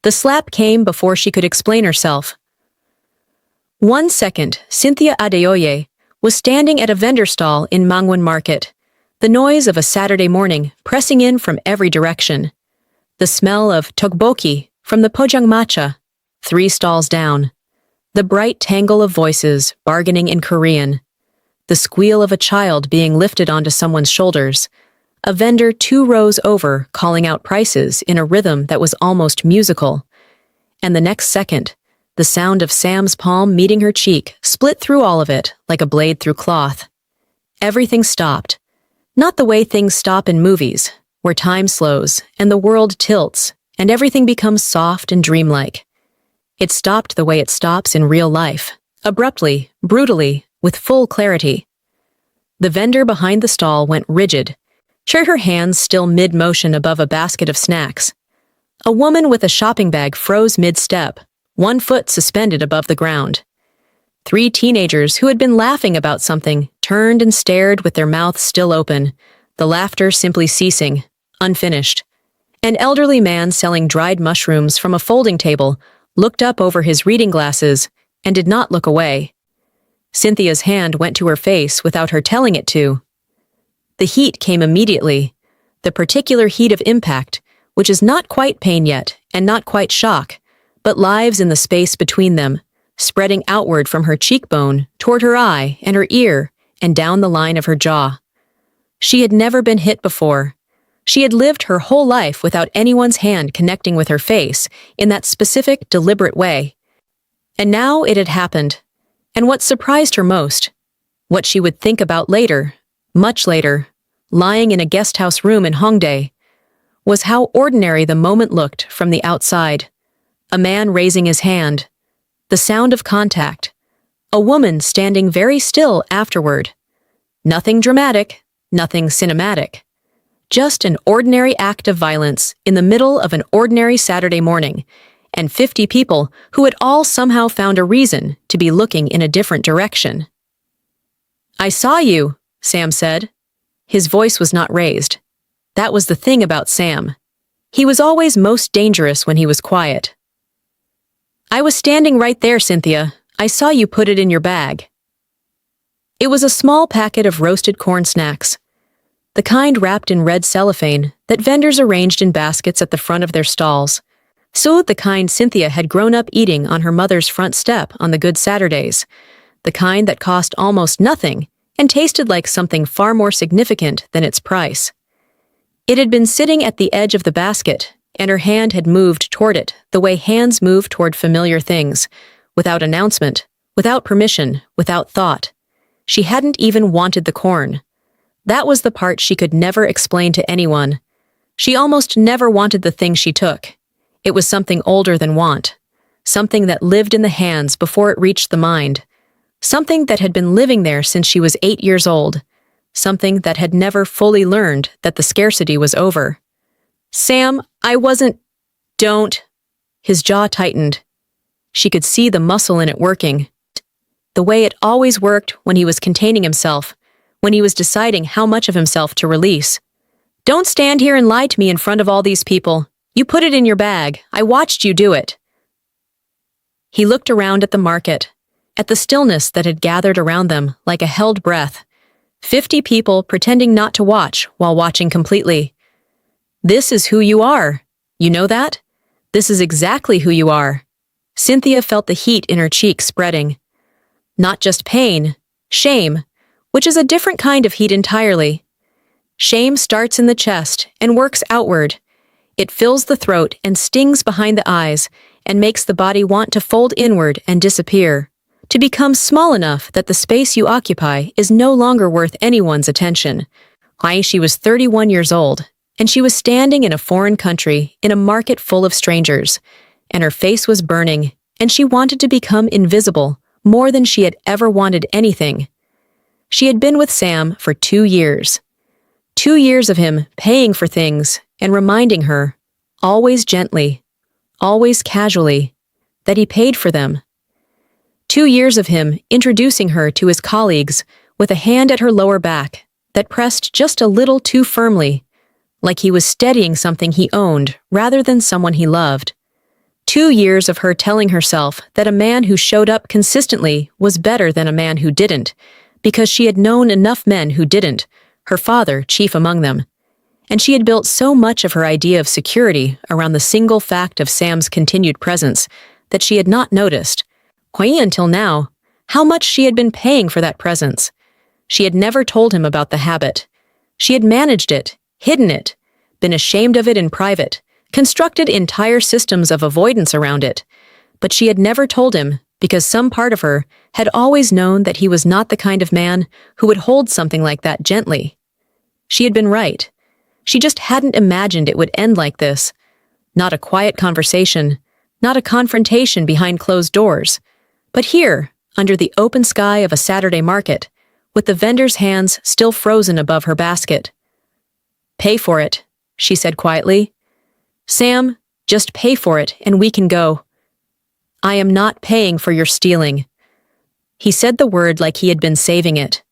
The slap came before she could explain herself. 1 second, Cynthia Adeoye was standing at a vendor stall in Mangwon Market, the noise of a Saturday morning pressing in from every direction. The smell of tteokbokki from the Pojangmacha, 3 stalls down. The bright tangle of voices bargaining in Korean. The squeal of a child being lifted onto someone's shoulders. A vendor 2 rows over calling out prices in a rhythm that was almost musical. And the next second, the sound of Sam's palm meeting her cheek split through all of it like a blade through cloth. Everything stopped. Not the way things stop in movies, where time slows and the world tilts and everything becomes soft and dreamlike. It stopped the way it stops in real life, abruptly, brutally, with full clarity. The vendor behind the stall went rigid, her hands still mid-motion above a basket of snacks. A woman with a shopping bag froze mid-step, 1 foot suspended above the ground. 3 teenagers who had been laughing about something turned and stared with their mouths still open, the laughter simply ceasing, unfinished. An elderly man selling dried mushrooms from a folding table looked up over his reading glasses and did not look away. Cynthia's hand went to her face without her telling it to. The heat came immediately, the particular heat of impact, which is not quite pain yet and not quite shock, but lives in the space between them, spreading outward from her cheekbone toward her eye and her ear and down the line of her jaw. She had never been hit before. She had lived her whole life without anyone's hand connecting with her face in that specific, deliberate way. And now it had happened. And what surprised her most, what she would think about later, much later, lying in a guest house room in Hongdae, was how ordinary the moment looked from the outside. A man raising his hand, the sound of contact, a woman standing very still afterward. Nothing dramatic, nothing cinematic. Just an ordinary act of violence in the middle of an ordinary Saturday morning, and 50 people who had all somehow found a reason to be looking in a different direction. "I saw you," Sam said. His voice was not raised. That was the thing about Sam. He was always most dangerous when he was quiet. "I was standing right there, Cynthia. I saw you put it in your bag." It was a small packet of roasted corn snacks, the kind wrapped in red cellophane that vendors arranged in baskets at the front of their stalls. So the kind Cynthia had grown up eating on her mother's front step on the good Saturdays, the kind that cost almost nothing and tasted like something far more significant than its price. It had been sitting at the edge of the basket, and her hand had moved toward it the way hands move toward familiar things, without announcement, without permission, without thought. She hadn't even wanted the corn. That was the part she could never explain to anyone. She almost never wanted the thing she took. It was something older than want, something that lived in the hands before it reached the mind, something that had been living there since she was 8 years old, something that had never fully learned that the scarcity was over. "Sam, I wasn't—" "Don't." His jaw tightened. She could see the muscle in it working, the way it always worked when he was containing himself, when he was deciding how much of himself to release. "Don't stand here and lie to me in front of all these people. You put it in your bag. I watched you do it." He looked around at the market, at the stillness that had gathered around them like a held breath. 50 people pretending not to watch while watching completely. "This is who you are. You know that? This is exactly who you are." Cynthia felt the heat in her cheeks spreading. Not just pain, shame, which is a different kind of heat entirely. Shame starts in the chest and works outward. It fills the throat and stings behind the eyes and makes the body want to fold inward and disappear, to become small enough that the space you occupy is no longer worth anyone's attention. She was 31 years old, and she was standing in a foreign country in a market full of strangers, and her face was burning, and she wanted to become invisible more than she had ever wanted anything. She had been with Sam for 2 years. 2 years of him paying for things and reminding her, always gently, always casually, that he paid for them. 2 years of him introducing her to his colleagues with a hand at her lower back that pressed just a little too firmly, like he was steadying something he owned rather than someone he loved. 2 years of her telling herself that a man who showed up consistently was better than a man who didn't, because she had known enough men who didn't, her father chief among them. And she had built so much of her idea of security around the single fact of Sam's continued presence that she had not noticed, quite until now, how much she had been paying for that presence. She had never told him about the habit. She had managed it, hidden it, been ashamed of it in private, constructed entire systems of avoidance around it. But she had never told him because some part of her had always known that he was not the kind of man who would hold something like that gently. She had been right. She just hadn't imagined it would end like this. Not a quiet conversation, not a confrontation behind closed doors, but here, under the open sky of a Saturday market, with the vendor's hands still frozen above her basket. "Pay for it," she said quietly. "Sam, just pay for it and we can go." "I am not paying for your stealing." He said the word like he had been saving it,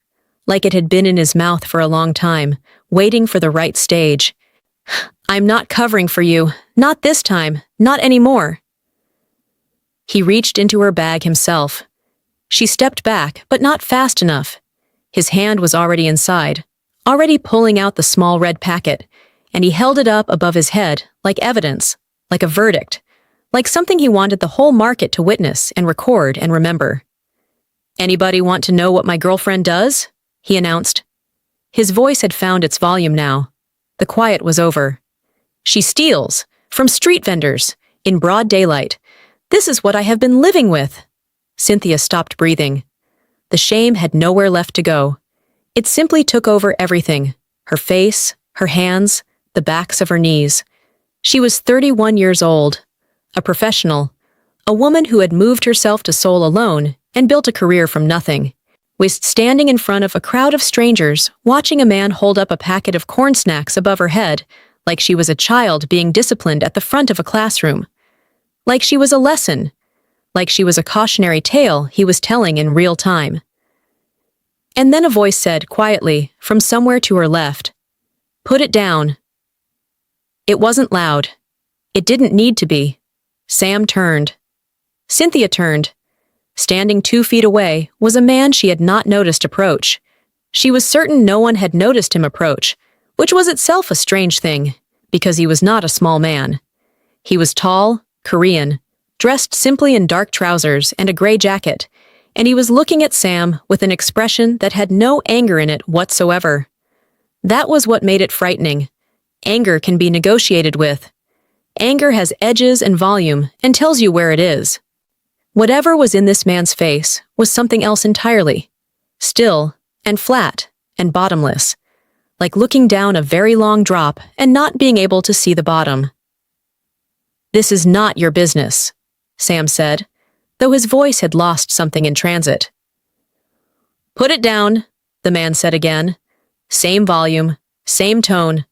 like it had been in his mouth for a long time, waiting for the right stage. "I'm not covering for you, not this time, not anymore." He reached into her bag himself. She stepped back, but not fast enough. His hand was already inside, already pulling out the small red packet, and he held it up above his head like evidence, like a verdict, like something he wanted the whole market to witness and record and remember. "Anybody want to know what my girlfriend does?" he announced. His voice had found its volume now. The quiet was over. "She steals, from street vendors, in broad daylight. This is what I have been living with." Cynthia stopped breathing. The shame had nowhere left to go. It simply took over everything, her face, her hands, the backs of her knees. She was 31 years old, a professional, a woman who had moved herself to Seoul alone and built a career from nothing, was standing in front of a crowd of strangers watching a man hold up a packet of corn snacks above her head like she was a child being disciplined at the front of a classroom, like she was a lesson, like she was a cautionary tale he was telling in real time. And then a voice said quietly, from somewhere to her left, "Put it down." It wasn't loud. It didn't need to be. Sam turned. Cynthia turned. Standing 2 feet away was a man she had not noticed approach. She was certain no one had noticed him approach, which was itself a strange thing, because he was not a small man. He was tall, Korean, dressed simply in dark trousers and a gray jacket, and he was looking at Sam with an expression that had no anger in it whatsoever. That was what made it frightening. Anger can be negotiated with. Anger has edges and volume and tells you where it is. Whatever was in this man's face was something else entirely. Still and flat and bottomless, like looking down a very long drop and not being able to see the bottom. "This is not your business," Sam said, though his voice had lost something in transit. "Put it down," the man said again. Same volume, same tone,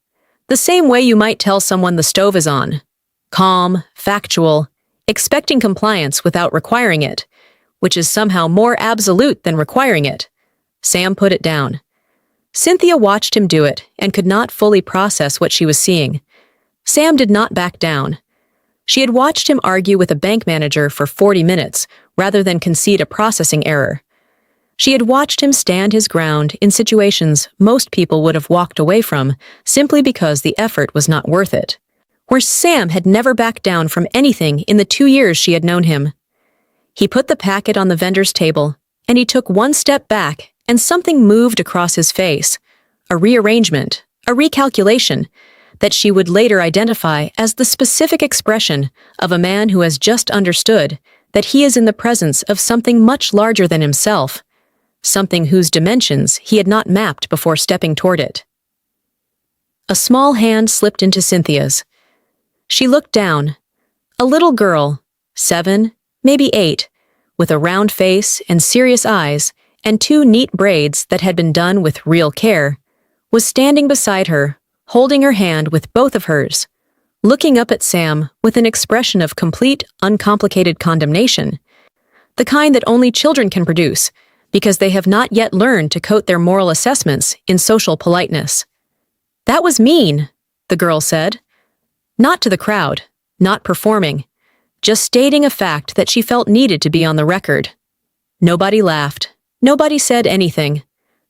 the same way you might tell someone the stove is on. Calm, factual, expecting compliance without requiring it, which is somehow more absolute than requiring it. Sam put it down. Cynthia watched him do it and could not fully process what she was seeing. Sam did not back down. She had watched him argue with a bank manager for 40 minutes rather than concede a processing error. She had watched him stand his ground in situations most people would have walked away from simply because the effort was not worth it, where Sam had never backed down from anything in the 2 years she had known him. He put the packet on the vendor's table, and he took one step back, and something moved across his face, a rearrangement, a recalculation, that she would later identify as the specific expression of a man who has just understood that he is in the presence of something much larger than himself, something whose dimensions he had not mapped before stepping toward it. A small hand slipped into Cynthia's. She looked down. A little girl, 7, maybe 8, with a round face and serious eyes and 2 neat braids that had been done with real care, was standing beside her, holding her hand with both of hers, looking up at Sam with an expression of complete, uncomplicated condemnation, the kind that only children can produce, because they have not yet learned to coat their moral assessments in social politeness. "That was mean," the girl said. Not to the crowd, not performing. just stating a fact that she felt needed to be on the record. Nobody laughed. Nobody said anything.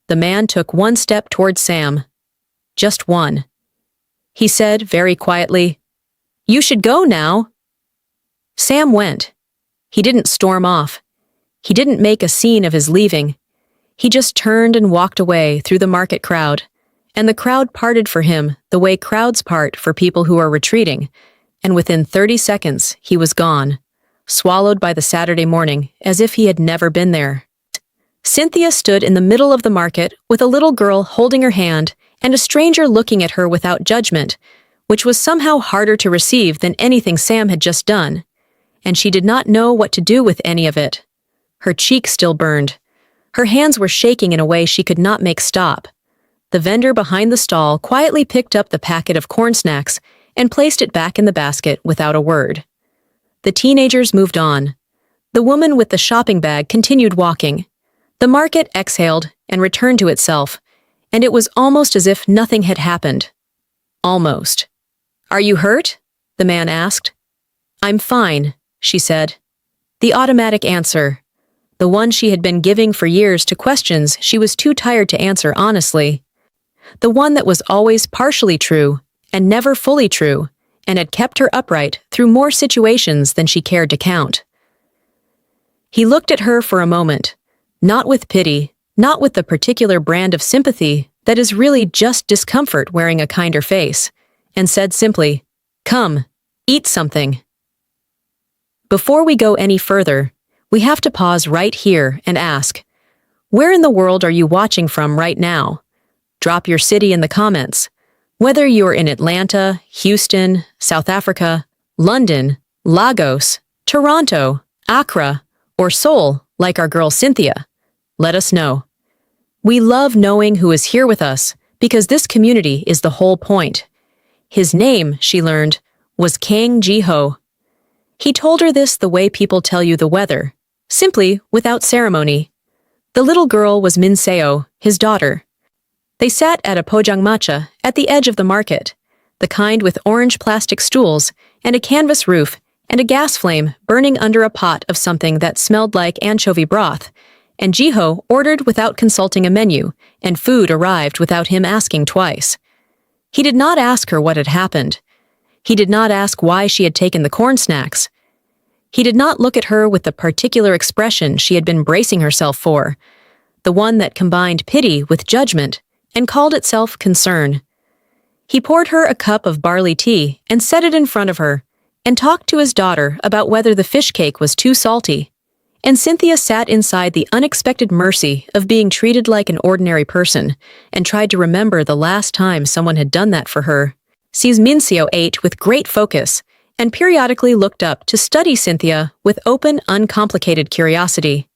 The man took one step towards Sam. Just one. He said very quietly, "You should go now." Sam went. He didn't storm off. He didn't make a scene of his leaving. He just turned and walked away through the market crowd, and the crowd parted for him the way crowds part for people who are retreating, and within 30 seconds he was gone, swallowed by the Saturday morning as if he had never been there. Cynthia stood in the middle of the market with a little girl holding her hand and a stranger looking at her without judgment, which was somehow harder to receive than anything Sam had just done, and she did not know what to do with any of it. Her cheeks still burned. Her hands were shaking in a way she could not make stop. The vendor behind the stall quietly picked up the packet of corn snacks and placed it back in the basket without a word. The teenagers moved on. The woman with the shopping bag continued walking. The market exhaled and returned to itself, and it was almost as if nothing had happened. Almost. "Are you hurt?" the man asked. "I'm fine," she said. The automatic answer. The one she had been giving for years to questions she was too tired to answer honestly. The one that was always partially true and never fully true, and had kept her upright through more situations than she cared to count. He looked at her for a moment, not with pity, not with the particular brand of sympathy that is really just discomfort wearing a kinder face, and said simply, "Come, eat something." Before we go any further, we have to pause right here and ask, where in the world are you watching from right now? Drop your city in the comments. Whether you're in Atlanta, Houston, South Africa, London, Lagos, Toronto, Accra, or Seoul, like our girl Cynthia, let us know. We love knowing who is here with us because this community is the whole point. His name, she learned, was Kang Ji-ho. He told her this the way people tell you the weather, simply without ceremony. The little girl was Min Seo, his daughter. They sat at a pojangmatcha at the edge of the market, the kind with orange plastic stools and a canvas roof and a gas flame burning under a pot of something that smelled like anchovy broth, and Ji-ho ordered without consulting a menu, and food arrived without him asking twice. He did not ask her what had happened. He did not ask why she had taken the corn snacks. He did not look at her with the particular expression she had been bracing herself for, the one that combined pity with judgment and called itself concern. He poured her a cup of barley tea and set it in front of her, and talked to his daughter about whether the fish cake was too salty. And Cynthia sat inside the unexpected mercy of being treated like an ordinary person and tried to remember the last time someone had done that for her. Min Seo ate with great focus and periodically looked up to study Cynthia with open, uncomplicated curiosity.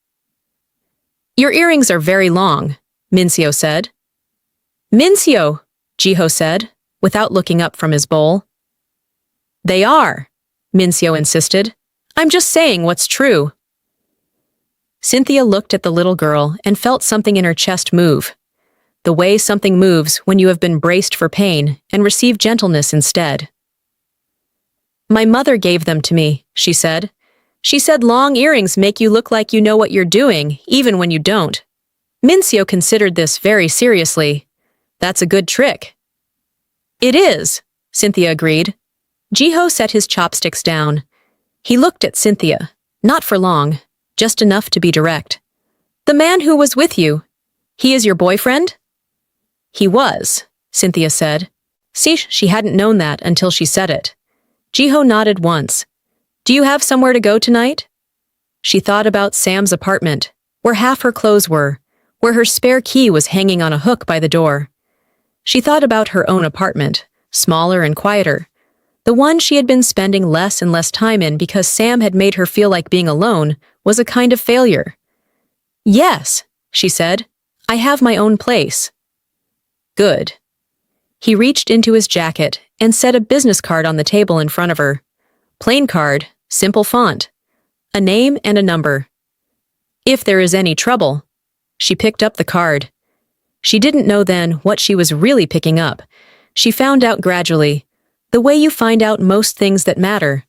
"Your earrings are very long," Min Seo said. "Min Seo," Ji-ho said, without looking up from his bowl. "They are," Min Seo insisted. "I'm just saying what's true." Cynthia looked at the little girl and felt something in her chest move, the way something moves when you have been braced for pain and receive gentleness instead. "My mother gave them to me," she said. "She said long earrings make you look like you know what you're doing, even when you don't." Min Seo considered this very seriously. "That's a good trick." "It is," Cynthia agreed. Ji-ho set his chopsticks down. He looked at Cynthia, not for long, just enough to be direct. "The man who was with you, he is your boyfriend?" "He was," Cynthia said. See, she hadn't known that until she said it. Ji-ho nodded once. "Do you have somewhere to go tonight?" She thought about Sam's apartment, where half her clothes were, where her spare key was hanging on a hook by the door. She thought about her own apartment, smaller and quieter, the one she had been spending less and less time in because Sam had made her feel like being alone was a kind of failure. "Yes," she said, "I have my own place." Good. He reached into his jacket and set a business card on the table in front of her. Plain card, simple font, a name and a number. "If there is any trouble." She picked up the card. She didn't know then what she was really picking up. She found out gradually, the way you find out most things that matter.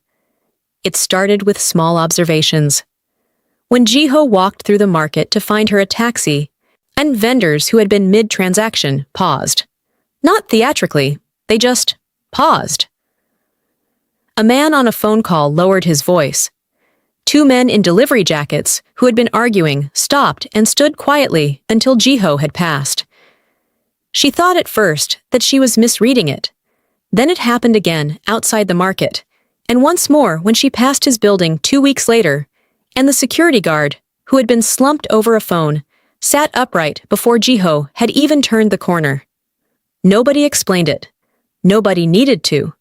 It started with small observations. When Jiho walked through the market to find her a taxi, and vendors who had been mid-transaction paused. Not theatrically, they just paused. A man on a phone call lowered his voice. Two men in delivery jackets who had been arguing stopped and stood quietly until Jiho had passed. She thought at first that she was misreading it. Then it happened again outside the market, and once more when she passed his building 2 weeks later, and the security guard, who had been slumped over a phone, sat upright before Jiho had even turned the corner. Nobody explained it. Nobody needed to.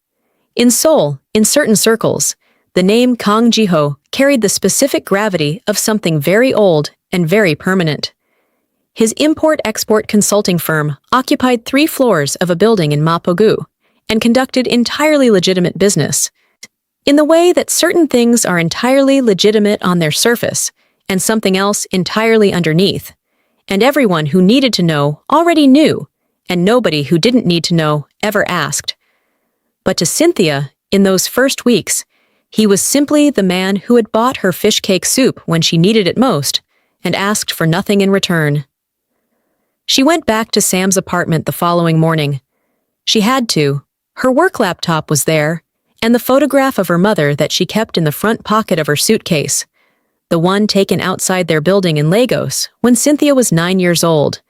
In Seoul, in certain circles, the name Kang Jiho carried the specific gravity of something very old and very permanent. His import-export consulting firm occupied 3 floors of a building in Mapogu and conducted entirely legitimate business, in the way that certain things are entirely legitimate on their surface and something else entirely underneath. And everyone who needed to know already knew, and nobody who didn't need to know ever asked. But to Cynthia, in those first weeks, he was simply the man who had bought her fish cake soup when she needed it most and asked for nothing in return. She went back to Sam's apartment the following morning. She had to. Her work laptop was there, and the photograph of her mother that she kept in the front pocket of her suitcase, the one taken outside their building in Lagos when Cynthia was 9 years old,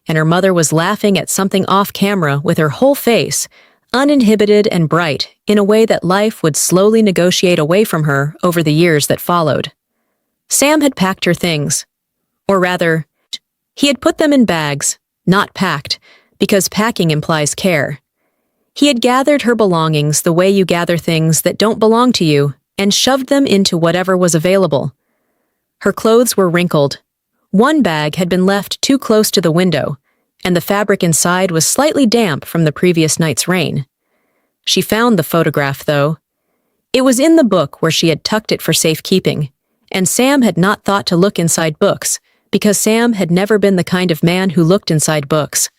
and her mother was laughing at something off camera with her whole face, uninhibited and bright, in a way that life would slowly negotiate away from her over the years that followed. Sam had packed her things. Or rather, he had put them in bags, not packed, because packing implies care. He had gathered her belongings the way you gather things that don't belong to you and shoved them into whatever was available. Her clothes were wrinkled. One bag had been left too close to the window, and the fabric inside was slightly damp from the previous night's rain. She found the photograph, though. It was in the book where she had tucked it for safekeeping, and Sam had not thought to look inside books, because Sam had never been the kind of man who looked inside books.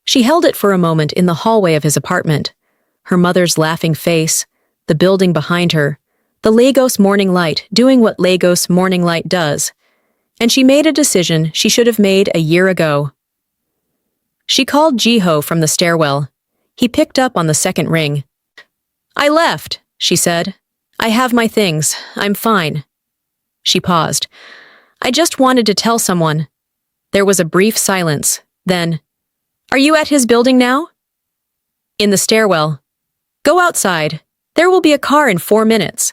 She held it for a moment in the hallway of his apartment, her mother's laughing face, the building behind her, the Lagos morning light doing what Lagos morning light does, and she made a decision she should have made a year ago. She called Jiho from the stairwell. He picked up on the second ring. "I left," she said. "I have my things. I'm fine." She paused. "I just wanted to tell someone." There was a brief silence. Then, "Are you at his building now?" "In the stairwell." "Go outside. There will be a car in 4 minutes."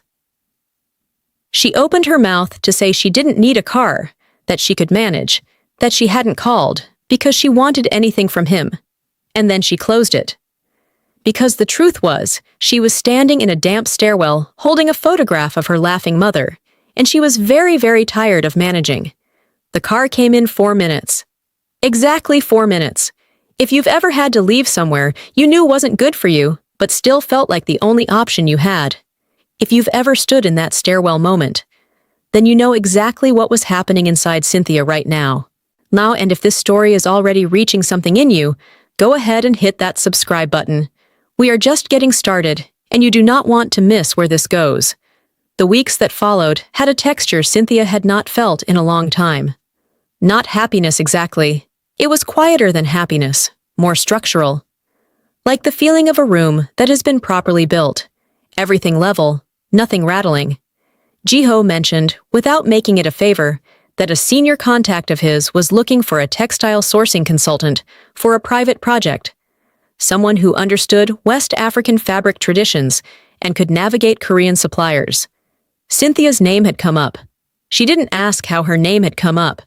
She opened her mouth to say she didn't need a car, that she could manage, that she hadn't called, because she wanted anything from him. And then she closed it. Because the truth was, she was standing in a damp stairwell holding a photograph of her laughing mother, and she was very, very tired of managing. The car came in 4 minutes. Exactly 4 minutes. If you've ever had to leave somewhere you knew wasn't good for you, but still felt like the only option you had. If you've ever stood in that stairwell moment, then you know exactly what was happening inside Cynthia right now. And if this story is already reaching something in you, go ahead and hit that subscribe button. We are just getting started, and you do not want to miss where this goes. The weeks that followed had a texture Cynthia had not felt in a long time. Not happiness exactly. It was quieter than happiness, more structural. Like the feeling of a room that has been properly built. Everything level, nothing rattling. Jiho mentioned, without making it a favor, that a senior contact of his was looking for a textile sourcing consultant for a private project. Someone who understood West African fabric traditions and could navigate Korean suppliers. Cynthia's name had come up. She didn't ask how her name had come up.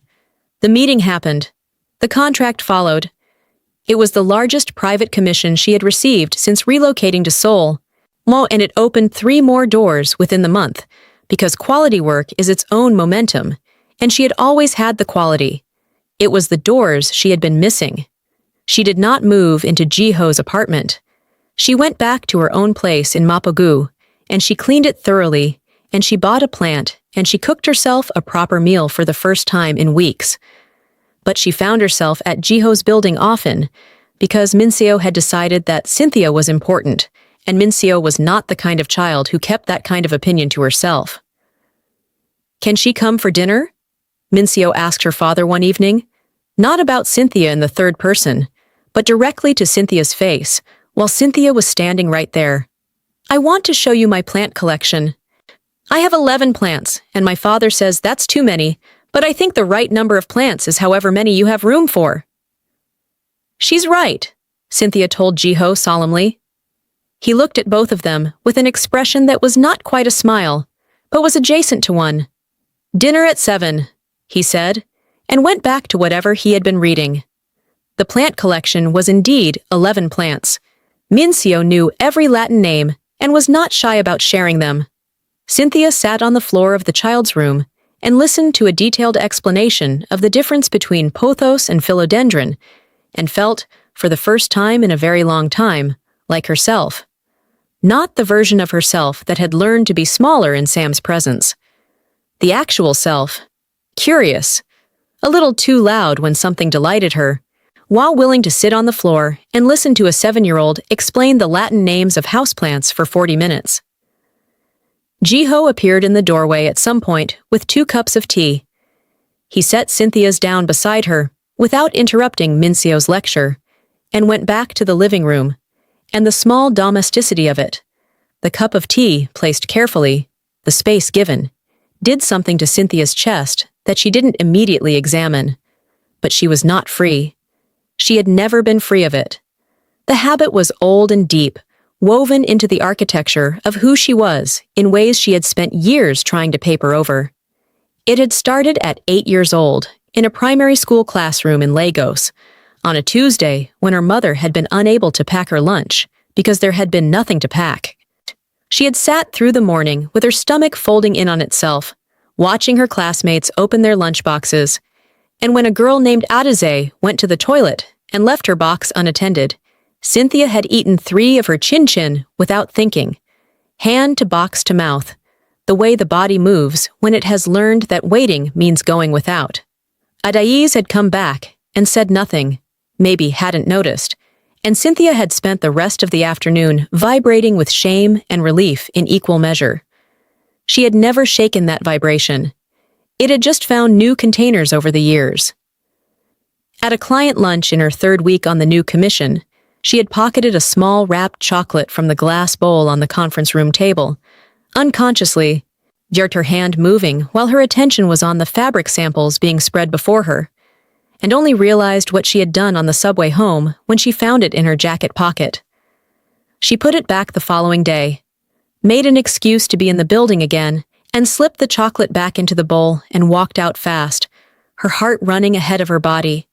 The meeting happened. The contract followed. It was the largest private commission she had received since relocating to Seoul. And it opened 3 more doors within the month, because quality work is its own momentum, and she had always had the quality. It was the doors she had been missing. She did not move into Jiho's apartment. She went back to her own place in Mapogu, and she cleaned it thoroughly, and she bought a plant, and she cooked herself a proper meal for the first time in weeks. But she found herself at Jiho's building often, because Minseo had decided that Cynthia was important, and Minseo was not the kind of child who kept that kind of opinion to herself. "Can she come for dinner?" Minseo asked her father one evening, not about Cynthia in the third person, but directly to Cynthia's face, while Cynthia was standing right there. "I want to show you my plant collection. I have 11 plants, and my father says that's too many, but I think the right number of plants is however many you have room for." "She's right," Cynthia told Jiho solemnly. He looked at both of them with an expression that was not quite a smile, but was adjacent to one. "Dinner at 7, he said, and went back to whatever he had been reading. The plant collection was indeed 11 plants. Minseo knew every Latin name and was not shy about sharing them. Cynthia sat on the floor of the child's room and listened to a detailed explanation of the difference between pothos and philodendron, and felt, for the first time in a very long time, like herself. Not the version of herself that had learned to be smaller in Sam's presence. The actual self, curious, a little too loud when something delighted her, while willing to sit on the floor and listen to a 7-year-old explain the Latin names of houseplants for 40 minutes. Jiho appeared in the doorway at some point with 2 cups of tea. He set Cynthia's down beside her, without interrupting Minseo's lecture, and went back to the living room, and the small domesticity of it. The cup of tea, placed carefully, the space given, did something to Cynthia's chest that she didn't immediately examine. But she was not free. She had never been free of it. The habit was old and deep, woven into the architecture of who she was in ways she had spent years trying to paper over. It had started at 8 years old, in a primary school classroom in Lagos, on a Tuesday when her mother had been unable to pack her lunch because there had been nothing to pack. She had sat through the morning with her stomach folding in on itself, watching her classmates open their lunchboxes, and when a girl named Adeze went to the toilet and left her box unattended, Cynthia had eaten 3 of her chin-chin without thinking, hand to box to mouth, the way the body moves when it has learned that waiting means going without. Adaiz had come back and said nothing, maybe hadn't noticed, and Cynthia had spent the rest of the afternoon vibrating with shame and relief in equal measure. She had never shaken that vibration. It had just found new containers over the years. At a client lunch in her 3rd week on the new commission, she had pocketed a small wrapped chocolate from the glass bowl on the conference room table, unconsciously, jerked her hand moving while her attention was on the fabric samples being spread before her, and only realized what she had done on the subway home when she found it in her jacket pocket. She put it back the following day, made an excuse to be in the building again, and slipped the chocolate back into the bowl and walked out fast, her heart running ahead of her body.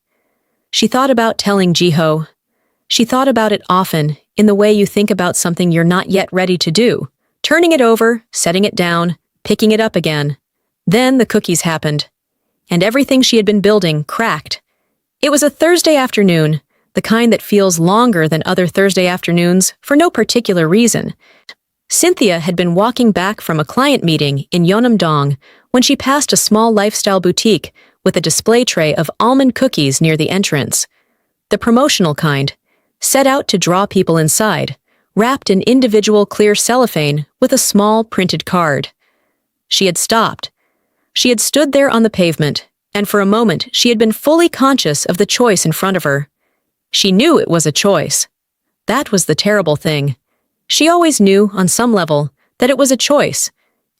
She thought about telling Jiho. She thought about it often, in the way you think about something you're not yet ready to do, turning it over, setting it down, picking it up again. Then the cookies happened, and everything she had been building cracked. It was a Thursday afternoon, the kind that feels longer than other Thursday afternoons for no particular reason. Cynthia had been walking back from a client meeting in Yeonam-dong when she passed a small lifestyle boutique with a display tray of almond cookies near the entrance. The promotional kind, set out to draw people inside, wrapped in individual clear cellophane with a small printed card. She had stopped. She had stood there on the pavement, and for a moment she had been fully conscious of the choice in front of her. She knew it was a choice. That was the terrible thing. She always knew, on some level, that it was a choice,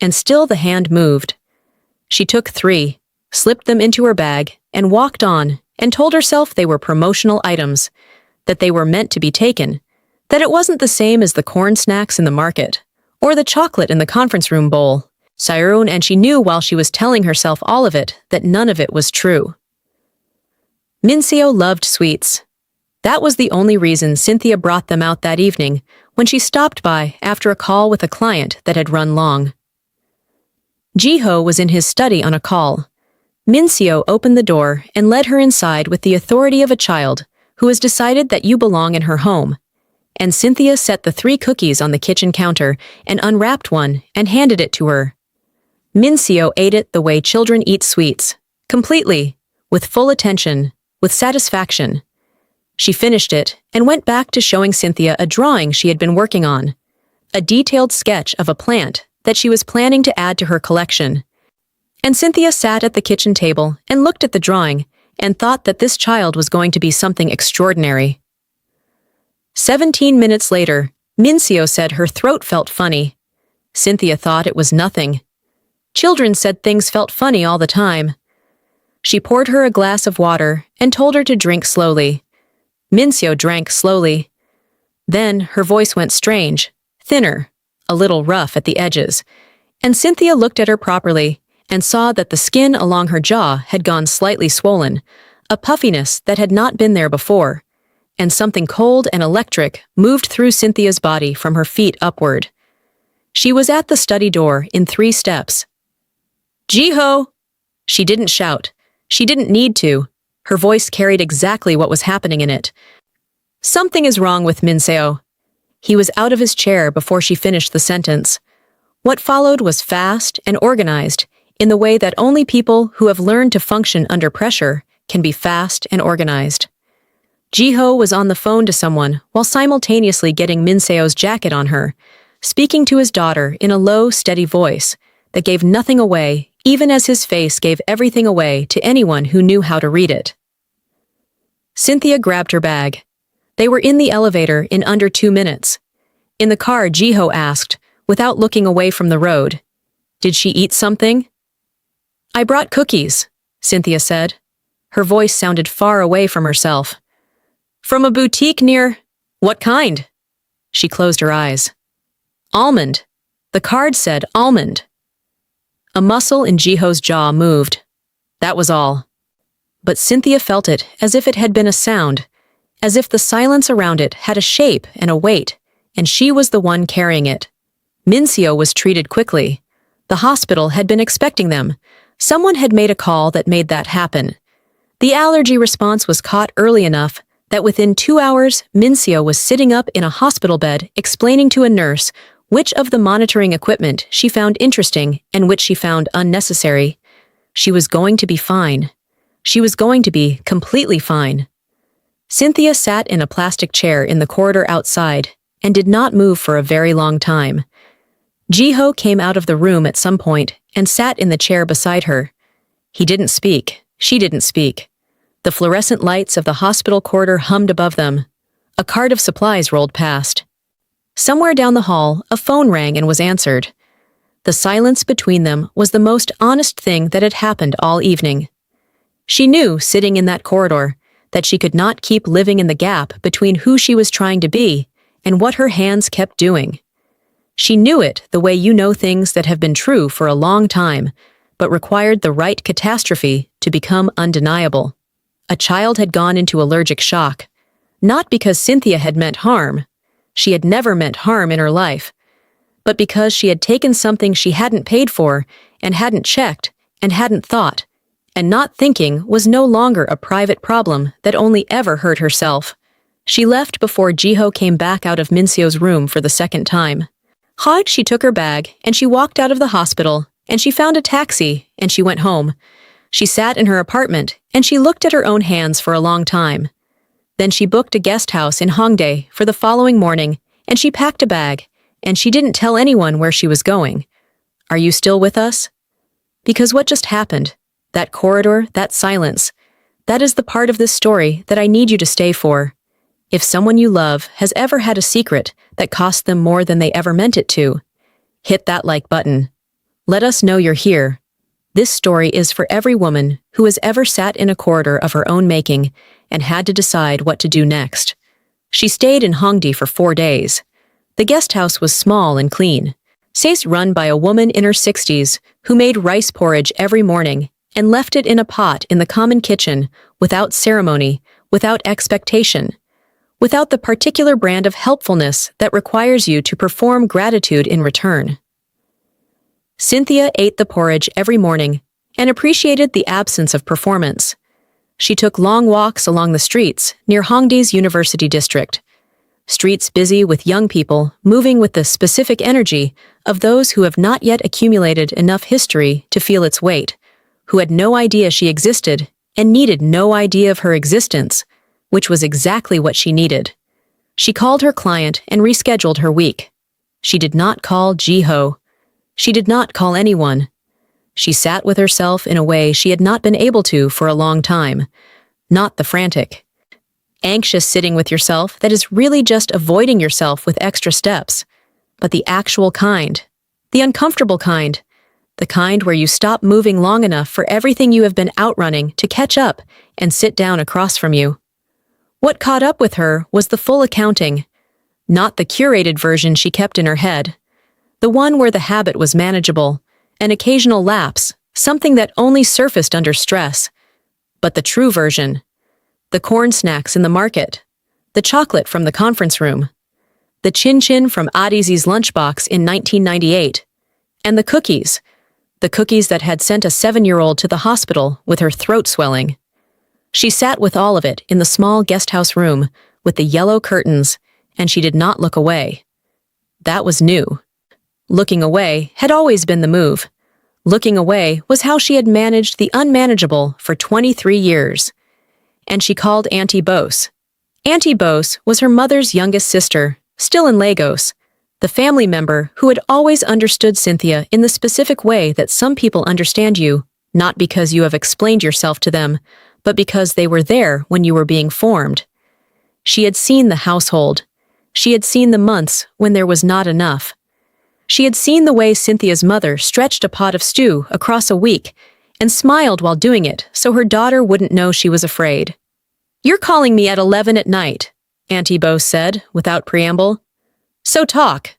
and still the hand moved. She took 3, slipped them into her bag, and walked on, and told herself they were promotional items, that they were meant to be taken, that it wasn't the same as the corn snacks in the market, or the chocolate in the conference room bowl. Cyrone, and she knew while she was telling herself all of it that none of it was true. Minseo loved sweets. That was the only reason Cynthia brought them out that evening when she stopped by after a call with a client that had run long. Jiho was in his study on a call. Minseo opened the door and led her inside with the authority of a child who has decided that you belong in her home, and Cynthia set the 3 cookies on the kitchen counter and unwrapped one and handed it to her. Minseo ate it the way children eat sweets, completely, with full attention, with satisfaction. She finished it and went back to showing Cynthia a drawing she had been working on, a detailed sketch of a plant that she was planning to add to her collection. And Cynthia sat at the kitchen table and looked at the drawing and thought that this child was going to be something extraordinary. 17 minutes later, Mincio said her throat felt funny. Cynthia thought it was nothing. Children said things felt funny all the time. She poured her a glass of water and told her to drink slowly. Mincio drank slowly. Then her voice went strange, thinner, a little rough at the edges, and Cynthia looked at her properly and saw that the skin along her jaw had gone slightly swollen, a puffiness that had not been there before, and something cold and electric moved through Cynthia's body from her feet upward. She was at the study door in 3 steps. "Jiho!" She didn't shout. She didn't need to. Her voice carried exactly what was happening in it. "Something is wrong with Minseo." He was out of his chair before she finished the sentence. What followed was fast and organized, in the way that only people who have learned to function under pressure can be fast and organized. Jiho was on the phone to someone while simultaneously getting Minseo's jacket on her, speaking to his daughter in a low, steady voice that gave nothing away, even as his face gave everything away to anyone who knew how to read it. Cynthia grabbed her bag. They were in the elevator in under 2 minutes. In the car, Jiho asked, without looking away from the road, "Did she eat something?" "I brought cookies," Cynthia said. Her voice sounded far away from herself. "From a boutique near—" "What kind?" She closed her eyes. "Almond." The card said almond. A muscle in Jiho's jaw moved. That was all. But Cynthia felt it as if it had been a sound, as if the silence around it had a shape and a weight, and she was the one carrying it. Mincio was treated quickly. The hospital had been expecting them. Someone had made a call that made that happen. The allergy response was caught early enough that within 2 hours, Mincio was sitting up in a hospital bed explaining to a nurse which of the monitoring equipment she found interesting and which she found unnecessary. She was going to be fine. She was going to be completely fine. Cynthia sat in a plastic chair in the corridor outside and did not move for a very long time. Jiho came out of the room at some point and sat in the chair beside her. He didn't speak. She didn't speak. The fluorescent lights of the hospital corridor hummed above them. A cart of supplies rolled past. Somewhere down the hall, a phone rang and was answered. The silence between them was the most honest thing that had happened all evening. She knew, sitting in that corridor, that she could not keep living in the gap between who she was trying to be and what her hands kept doing. She knew it the way you know things that have been true for a long time, but required the right catastrophe to become undeniable. A child had gone into allergic shock, not because Cynthia had meant harm. She had never meant harm in her life, but because she had taken something she hadn't paid for and hadn't checked and hadn't thought, and not thinking was no longer a private problem that only ever hurt herself. She left before Jiho came back out of Mincio's room for the second time. She took her bag, and she walked out of the hospital, and she found a taxi, and she went home. She sat in her apartment, and she looked at her own hands for a long time. Then she booked a guest house in Hongdae for the following morning, and she packed a bag, and she didn't tell anyone where she was going. Are you still with us? Because what just happened, that corridor, that silence, that is the part of this story that I need you to stay for. If someone you love has ever had a secret that cost them more than they ever meant it to, hit that like button. Let us know you're here. This story is for every woman who has ever sat in a corridor of her own making and had to decide what to do next. She stayed in Hongdae for 4 days. The guest house was small and clean. Says run by a woman in her 60s who made rice porridge every morning and left it in a pot in the common kitchen without ceremony, without expectation, without the particular brand of helpfulness that requires you to perform gratitude in return. Cynthia ate the porridge every morning and appreciated the absence of performance. She took long walks along the streets near Hongdae's University District, streets busy with young people moving with the specific energy of those who have not yet accumulated enough history to feel its weight, who had no idea she existed and needed no idea of her existence, which was exactly what she needed. She called her client and rescheduled her week. She did not call Jiho. She did not call anyone. She sat with herself in a way she had not been able to for a long time. Not the frantic, anxious sitting with yourself that is really just avoiding yourself with extra steps, but the actual kind, the uncomfortable kind, the kind where you stop moving long enough for everything you have been outrunning to catch up and sit down across from you. What caught up with her was the full accounting, not the curated version she kept in her head, the one where the habit was manageable, an occasional lapse, something that only surfaced under stress, but the true version, the corn snacks in the market, the chocolate from the conference room, the chin-chin from Adizi's lunchbox in 1998, and the cookies that had sent a 7-year-old to the hospital with her throat swelling. She sat with all of it in the small guesthouse room with the yellow curtains, and she did not look away. That was new. Looking away had always been the move. Looking away was how she had managed the unmanageable for 23 years. And she called Auntie Bose. Auntie Bose was her mother's youngest sister, still in Lagos, the family member who had always understood Cynthia in the specific way that some people understand you, not because you have explained yourself to them, but because they were there when you were being formed. She had seen the household. She had seen the months when there was not enough. She had seen the way Cynthia's mother stretched a pot of stew across a week and smiled while doing it so her daughter wouldn't know she was afraid. "You're calling me at 11 at night," Auntie Bose said, without preamble. "So talk."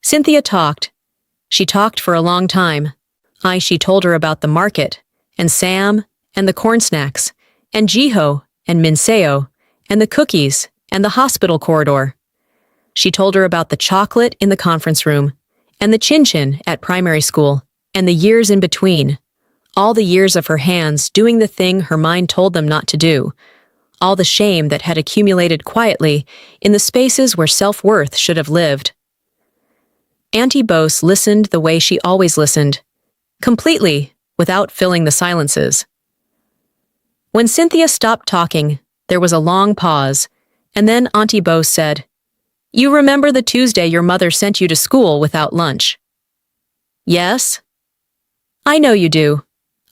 Cynthia talked. She talked for a long time. She told her about the market, and Sam, and the corn snacks, and Jiho, and Minseo, and the cookies, and the hospital corridor. She told her about the chocolate in the conference room, and the chin-chin at primary school, and the years in between. All the years of her hands doing the thing her mind told them not to do. All the shame that had accumulated quietly in the spaces where self-worth should have lived. Auntie Bose listened the way she always listened, completely, without filling the silences. When Cynthia stopped talking, there was a long pause, and then Auntie Bose said, "You remember the Tuesday your mother sent you to school without lunch?" "Yes." "I know you do.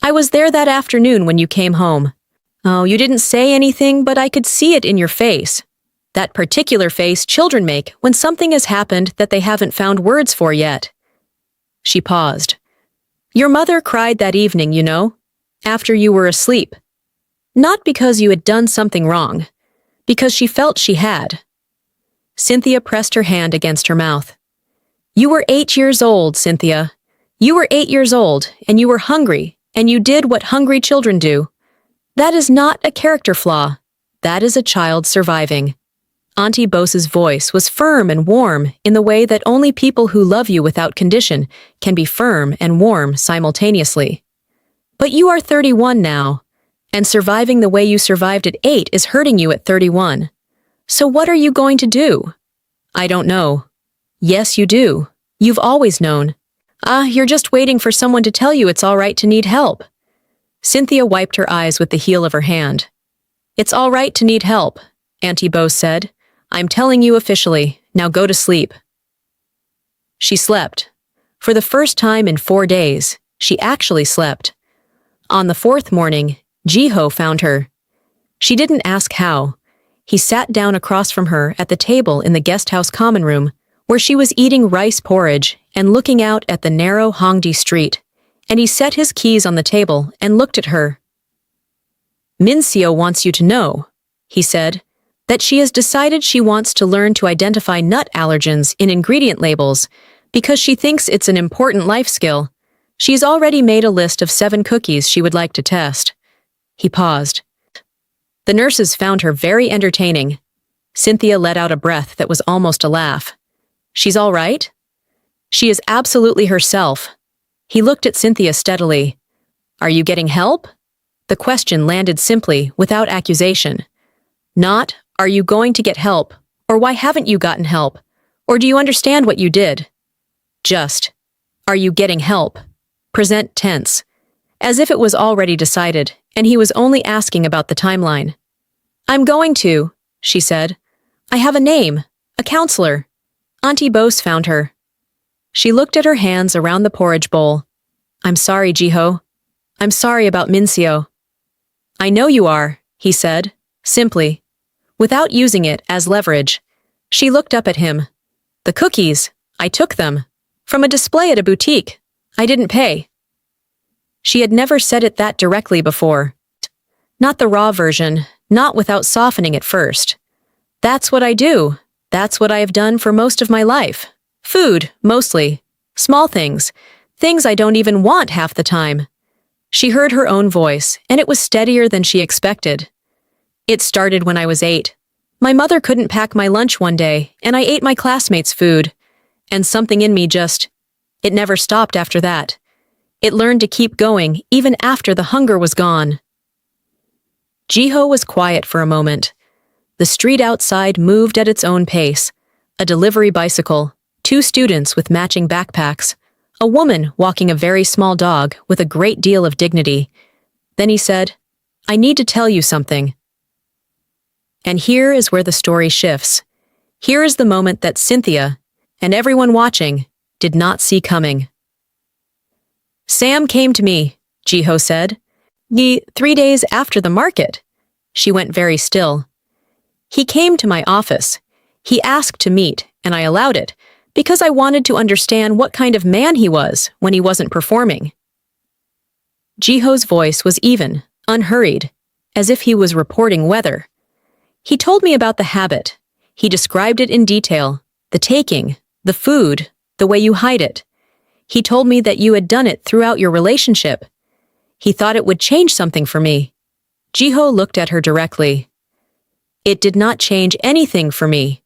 I was there that afternoon when you came home. Oh, you didn't say anything, but I could see it in your face. That particular face children make when something has happened that they haven't found words for yet." She paused. "Your mother cried that evening, you know, after you were asleep. Not because you had done something wrong, because she felt she had." Cynthia pressed her hand against her mouth. "You were 8 years old, Cynthia. You were 8 years old, and you were hungry, and you did what hungry children do. That is not a character flaw. That is a child surviving." Auntie Bose's voice was firm and warm in the way that only people who love you without condition can be firm and warm simultaneously. "But you are 31 now, and surviving the way you survived at 8 is hurting you at 31. So what are you going to do?" "I don't know." "Yes, you do. You've always known. You're just waiting for someone to tell you it's all right to need help." Cynthia wiped her eyes with the heel of her hand. "It's all right to need help," Auntie Bose said. "I'm telling you officially. Now go to sleep." She slept. For the first time in 4 days, she actually slept. On the 4th morning, Jiho found her. She didn't ask how. He sat down across from her at the table in the guesthouse common room, where she was eating rice porridge and looking out at the narrow Hongdae street, and he set his keys on the table and looked at her. "Minseo wants you to know," he said, "that she has decided she wants to learn to identify nut allergens in ingredient labels because she thinks it's an important life skill. She's already made a list of 7 cookies she would like to test." He paused. The nurses found her very entertaining. Cynthia let out a breath that was almost a laugh. "She's all right?" "She is absolutely herself." He looked at Cynthia steadily. "Are you getting help?" The question landed simply, without accusation. Not, "Are you going to get help?" or "Why haven't you gotten help?" or "Do you understand what you did?" Just, "Are you getting help?" Present tense. As if it was already decided, and he was only asking about the timeline. "I'm going to," she said. "I have a name, a counselor. Auntie Bose found her." She looked at her hands around the porridge bowl. I'm sorry, Jiho. I'm sorry about Minseo. I know you are, he said, simply, without using it as leverage. She looked up at him. The cookies, I took them. From a display at a boutique. I didn't pay. She had never said it that directly before. Not the raw version, not without softening it first. That's what I do. That's what I have done for most of my life. Food, mostly. Small things. Things I don't even want half the time. She heard her own voice, and it was steadier than she expected. It started when I was 8. My mother couldn't pack my lunch one day, and I ate my classmates' food. And something in me it never stopped after that. It learned to keep going even after the hunger was gone. Jiho was quiet for a moment. The street outside moved at its own pace. A delivery bicycle, 2 students with matching backpacks, a woman walking a very small dog with a great deal of dignity. Then he said, I need to tell you something. And here is where the story shifts. Here is the moment that Cynthia, and everyone watching, did not see coming. Sam came to me, Jiho said. 3 days after the market. She went very still. He came to my office. He asked to meet, and I allowed it, because I wanted to understand what kind of man he was when he wasn't performing. Jiho's voice was even, unhurried, as if he was reporting weather. He told me about the habit. He described it in detail, the taking, the food, the way you hide it. He told me that you had done it throughout your relationship. He thought it would change something for me. Jiho looked at her directly. It did not change anything for me.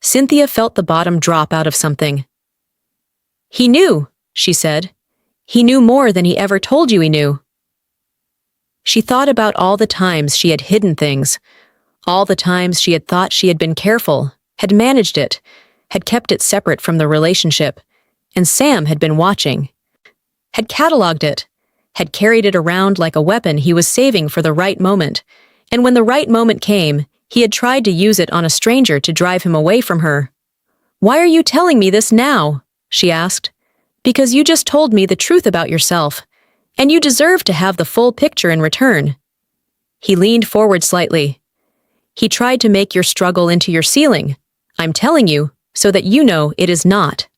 Cynthia felt the bottom drop out of something. He knew, she said. He knew more than he ever told you he knew. She thought about all the times she had hidden things, all the times she had thought she had been careful, had managed it, had kept it separate from the relationship, and Sam had been watching, had cataloged it, had carried it around like a weapon he was saving for the right moment, and when the right moment came, he had tried to use it on a stranger to drive him away from her. Why are you telling me this now? She asked. Because you just told me the truth about yourself, and you deserve to have the full picture in return. He leaned forward slightly. He tried to make your struggle into your ceiling. I'm telling you, so that you know it is not.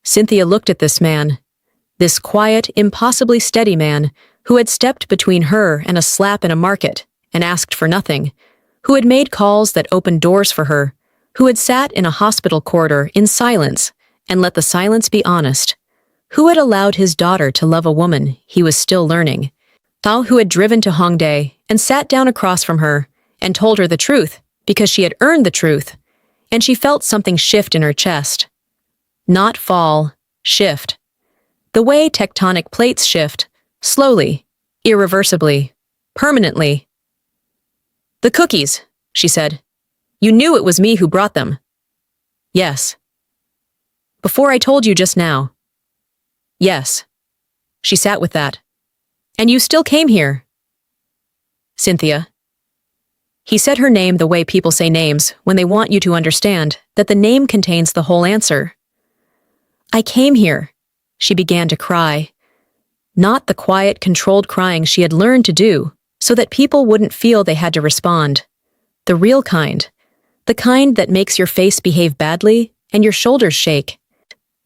Cynthia looked at this man, this quiet, impossibly steady man who had stepped between her and a slap in a market and asked for nothing, who had made calls that opened doors for her, who had sat in a hospital corridor in silence and let the silence be honest, who had allowed his daughter to love a woman he was still learning, who had driven to Hongdae and sat down across from her and told her the truth because she had earned the truth, and she felt something shift in her chest. Not fall, shift. The way tectonic plates shift, slowly, irreversibly, permanently. The cookies, she said. You knew it was me who brought them. Yes. Before I told you just now. Yes. She sat with that. And you still came here. Cynthia. He said her name the way people say names when they want you to understand that the name contains the whole answer. I came here. She began to cry. Not the quiet, controlled crying she had learned to do, so that people wouldn't feel they had to respond. The real kind. The kind that makes your face behave badly and your shoulders shake.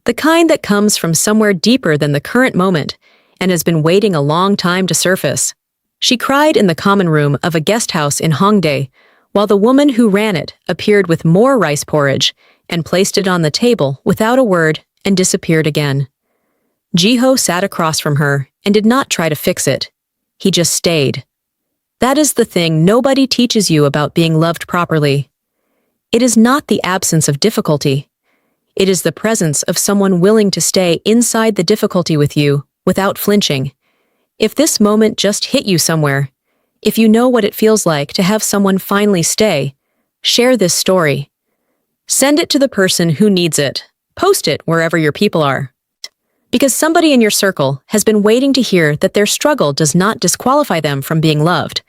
The kind that comes from somewhere deeper than the current moment and has been waiting a long time to surface. She cried in the common room of a guest house in Hongdae, while the woman who ran it appeared with more rice porridge and placed it on the table without a word and disappeared again. Jiho sat across from her and did not try to fix it. He just stayed. That is the thing nobody teaches you about being loved properly. It is not the absence of difficulty. It is the presence of someone willing to stay inside the difficulty with you without flinching. If this moment just hit you somewhere, if you know what it feels like to have someone finally stay, share this story. Send it to the person who needs it. Post it wherever your people are. Because somebody in your circle has been waiting to hear that their struggle does not disqualify them from being loved.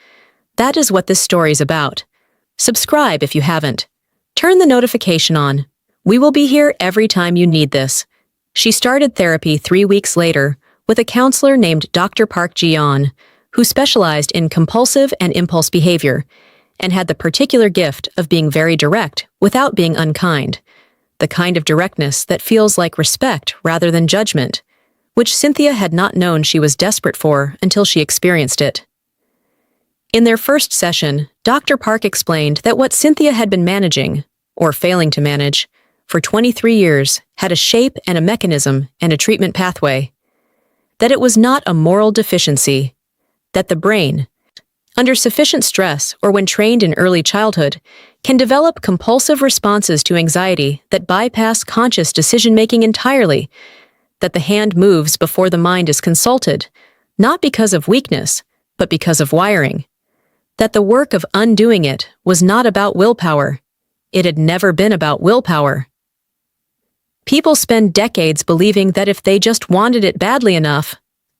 That is what this story is about. Subscribe if you haven't. Turn the notification on. We will be here every time you need this. She started therapy 3 weeks later with a counselor named Dr. Park Ji-yeon, who specialized in compulsive and impulse behavior and had the particular gift of being very direct without being unkind, the kind of directness that feels like respect rather than judgment, which Cynthia had not known she was desperate for until she experienced it. In their first session, Dr. Park explained that what Cynthia had been managing, or failing to manage, for 23 years had a shape and a mechanism and a treatment pathway, that it was not a moral deficiency, that the brain, under sufficient stress or when trained in early childhood, can develop compulsive responses to anxiety that bypass conscious decision-making entirely, that the hand moves before the mind is consulted, not because of weakness, but because of wiring, that the work of undoing it was not about willpower. It had never been about willpower. People spend decades believing that if they just wanted it badly enough,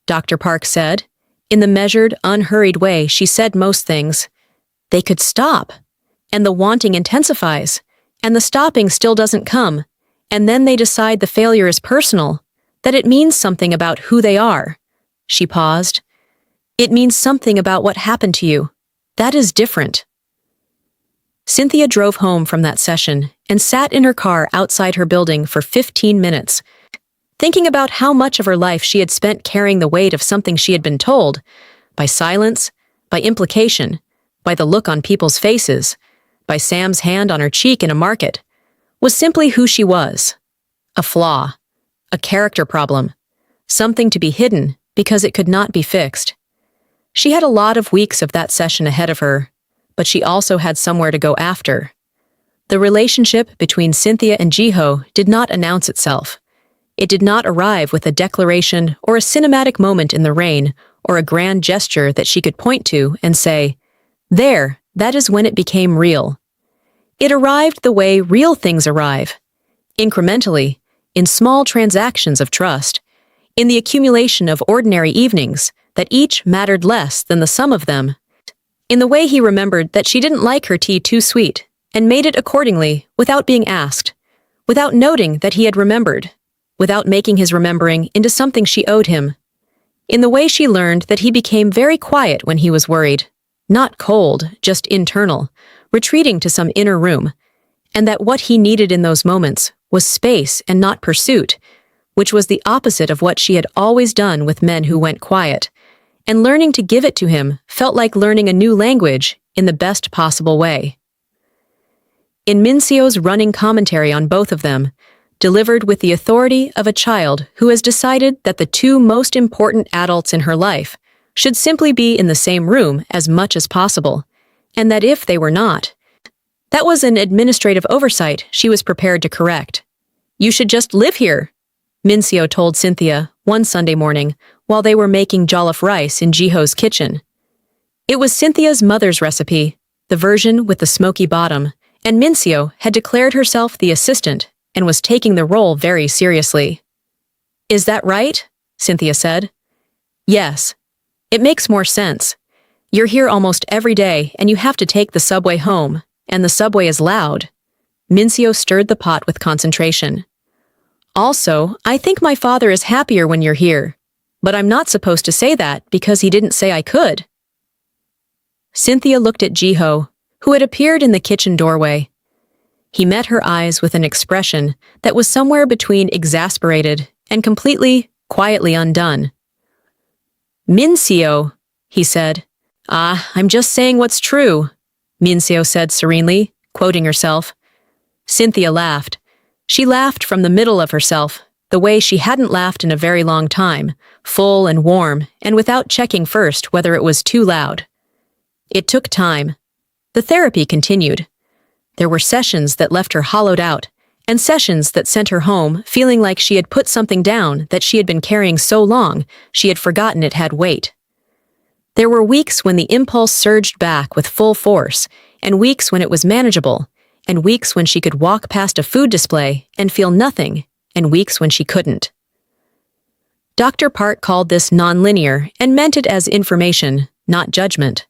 Dr. Park said, in the measured, unhurried way she said most things, they could stop, and the wanting intensifies, and the stopping still doesn't come, and then they decide the failure is personal, that it means something about who they are. She paused. It means something about what happened to you. That is different. Cynthia drove home from that session and sat in her car outside her building for 15 minutes, thinking about how much of her life she had spent carrying the weight of something she had been told, by silence, by implication, by the look on people's faces, by Sam's hand on her cheek in a market, was simply who she was. A flaw, a character problem, something to be hidden because it could not be fixed. She had a lot of weeks of that session ahead of her, but she also had somewhere to go after. The relationship between Cynthia and Jiho did not announce itself. It did not arrive with a declaration or a cinematic moment in the rain or a grand gesture that she could point to and say, "There, that is when it became real." It arrived the way real things arrive, incrementally, in small transactions of trust, in the accumulation of ordinary evenings that each mattered less than the sum of them, in the way he remembered that she didn't like her tea too sweet and made it accordingly without being asked, without noting that he had remembered, without making his remembering into something she owed him, in the way she learned that he became very quiet when he was worried, not cold, just internal, retreating to some inner room, and that what he needed in those moments was space and not pursuit, which was the opposite of what she had always done with men who went quiet, and learning to give it to him felt like learning a new language in the best possible way. In Minseo's running commentary on both of them, delivered with the authority of a child who has decided that the two most important adults in her life should simply be in the same room as much as possible, and that if they were not, that was an administrative oversight she was prepared to correct. "You should just live here," Minseo told Cynthia one Sunday morning while they were making jollof rice in Jiho's kitchen. It was Cynthia's mother's recipe, the version with the smoky bottom, and Minseo had declared herself the assistant and was taking the role very seriously. "Is that right?" Cynthia said. "Yes. It makes more sense. You're here almost every day and you have to take the subway home, and the subway is loud." Minseo stirred the pot with concentration. "Also, I think my father is happier when you're here, but I'm not supposed to say that because he didn't say I could." Cynthia looked at Jiho, who had appeared in the kitchen doorway. He met her eyes with an expression that was somewhere between exasperated and completely, quietly undone. "Minseo," he said. "Ah, I'm just saying what's true," Minseo said serenely, quoting herself. Cynthia laughed. She laughed from the middle of herself, the way she hadn't laughed in a very long time, full and warm, and without checking first whether it was too loud. It took time. The therapy continued. There were sessions that left her hollowed out, and sessions that sent her home feeling like she had put something down that she had been carrying so long she had forgotten it had weight. There were weeks when the impulse surged back with full force, and weeks when it was manageable, and weeks when she could walk past a food display and feel nothing, and weeks when she couldn't. Dr. Park called this nonlinear and meant it as information, not judgment.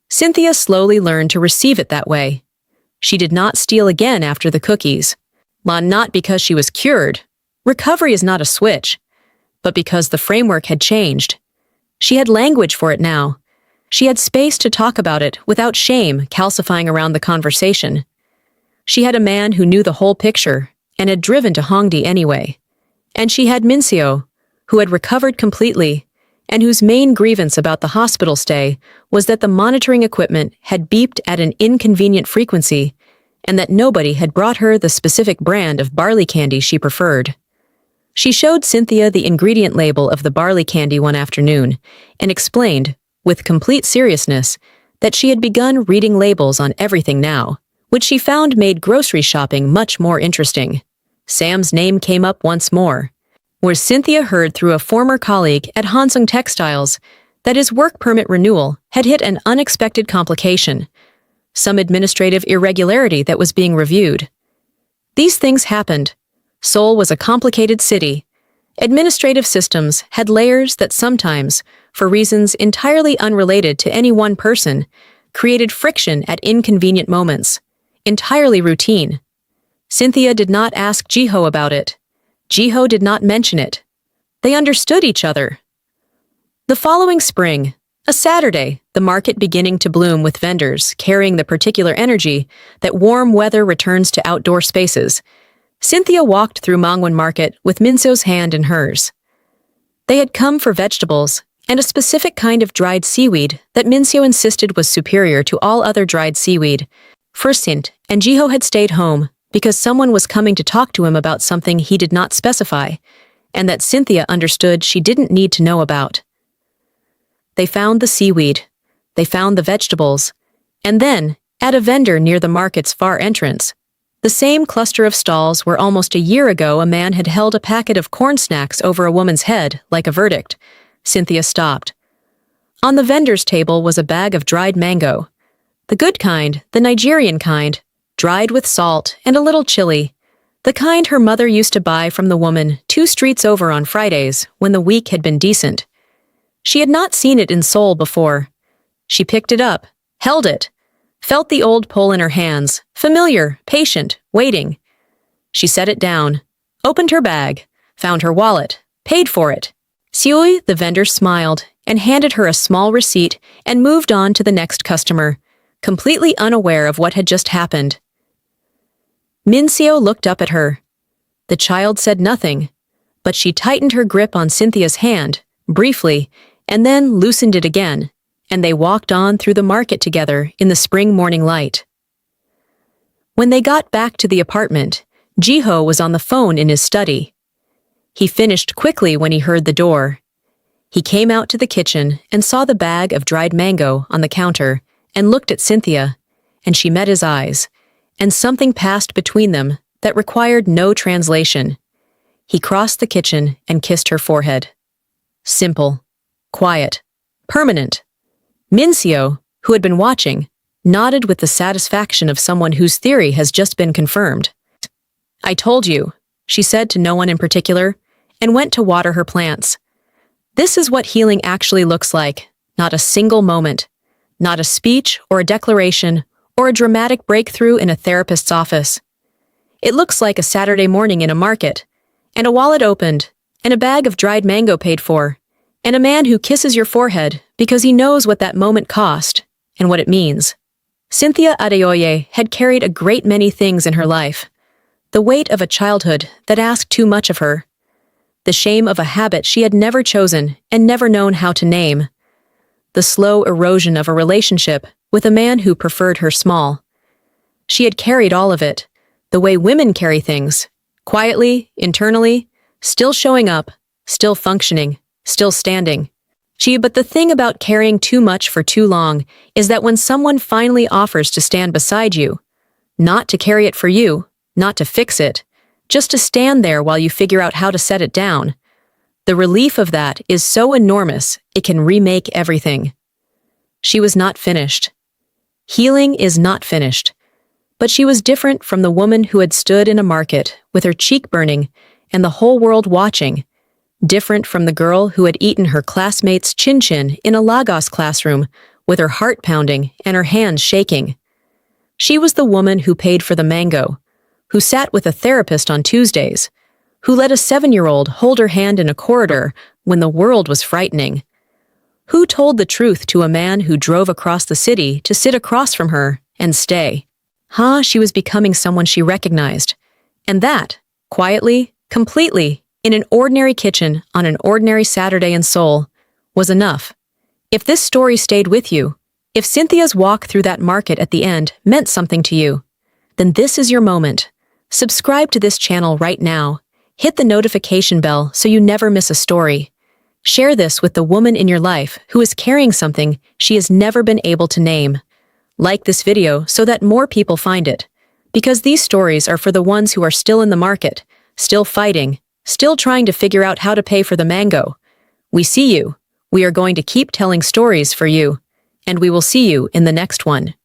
Cynthia slowly learned to receive it that way. She did not steal again after the cookies, Not because she was cured. Recovery is not a switch. But because the framework had changed. She had language for it now. She had space to talk about it without shame calcifying around the conversation. She had a man who knew the whole picture and had driven to Hongdae anyway. And she had Minseo, who had recovered completely and whose main grievance about the hospital stay was that the monitoring equipment had beeped at an inconvenient frequency and that nobody had brought her the specific brand of barley candy she preferred. She showed Cynthia the ingredient label of the barley candy one afternoon and explained, with complete seriousness, that she had begun reading labels on everything now, which she found made grocery shopping much more interesting. Sam's name came up once more, where Cynthia heard through a former colleague at Hansung Textiles that his work permit renewal had hit an unexpected complication, some administrative irregularity that was being reviewed. These things happened. Seoul was a complicated city. Administrative systems had layers that sometimes, for reasons entirely unrelated to any one person, created friction at inconvenient moments, entirely routine. Cynthia did not ask Jiho about it. Jiho did not mention it. They understood each other. The following spring, a Saturday, the market beginning to bloom with vendors carrying the particular energy that warm weather returns to outdoor spaces, Cynthia walked through Mangwon Market with Minseo's hand in hers. They had come for vegetables and a specific kind of dried seaweed that Minseo insisted was superior to all other dried seaweed. First and Jiho had stayed home because someone was coming to talk to him about something he did not specify, and that Cynthia understood she didn't need to know about. They found the seaweed, they found the vegetables, and then, at a vendor near the market's far entrance, the same cluster of stalls where almost a year ago a man had held a packet of corn snacks over a woman's head like a verdict, Cynthia stopped. On the vendor's table was a bag of dried mango. The good kind, the Nigerian kind, dried with salt and a little chili, the kind her mother used to buy from the woman 2 streets over on Fridays when the week had been decent. She had not seen it in Seoul before. She picked it up, held it, felt the old pull in her hands, familiar, patient, waiting. She set it down, opened her bag, found her wallet, paid for it. Seoul, the vendor, smiled and handed her a small receipt and moved on to the next customer, completely unaware of what had just happened. Minseo looked up at her. The child said nothing, but she tightened her grip on Cynthia's hand, briefly, and then loosened it again, and they walked on through the market together in the spring morning light. When they got back to the apartment, Jiho was on the phone in his study. He finished quickly when he heard the door. He came out to the kitchen and saw the bag of dried mango on the counter and looked at Cynthia, and she met his eyes, and something passed between them that required no translation. He crossed the kitchen and kissed her forehead. Simple, quiet, permanent. Minseo, who had been watching, nodded with the satisfaction of someone whose theory has just been confirmed. "I told you," she said to no one in particular, and went to water her plants. This is what healing actually looks like, not a single moment, not a speech or a declaration or a dramatic breakthrough in a therapist's office. It looks like a Saturday morning in a market, and a wallet opened, and a bag of dried mango paid for, and a man who kisses your forehead because he knows what that moment cost and what it means. Cynthia Adeoye had carried a great many things in her life. The weight of a childhood that asked too much of her. The shame of a habit she had never chosen and never known how to name. The slow erosion of a relationship with a man who preferred her small. She had carried all of it, the way women carry things, quietly, internally, still showing up, still functioning, still standing. But the thing about carrying too much for too long is that when someone finally offers to stand beside you, not to carry it for you, not to fix it, just to stand there while you figure out how to set it down, the relief of that is so enormous it can remake everything. She was not finished. Healing is not finished. But she was different from the woman who had stood in a market with her cheek burning and the whole world watching, different from the girl who had eaten her classmate's chin-chin in a Lagos classroom with her heart pounding and her hands shaking. She was the woman who paid for the mango, who sat with a therapist on Tuesdays, who let a 7-year-old hold her hand in a corridor when the world was frightening, who told the truth to a man who drove across the city to sit across from her and stay. She was becoming someone she recognized. And that, quietly, completely, in an ordinary kitchen on an ordinary Saturday in Seoul, was enough. If this story stayed with you, if Cynthia's walk through that market at the end meant something to you, then this is your moment. Subscribe to this channel right now. Hit the notification bell so you never miss a story. Share this with the woman in your life who is carrying something she has never been able to name. Like this video so that more people find it. Because these stories are for the ones who are still in the market, still fighting, still trying to figure out how to pay for the mango. We see you. We are going to keep telling stories for you. And we will see you in the next one.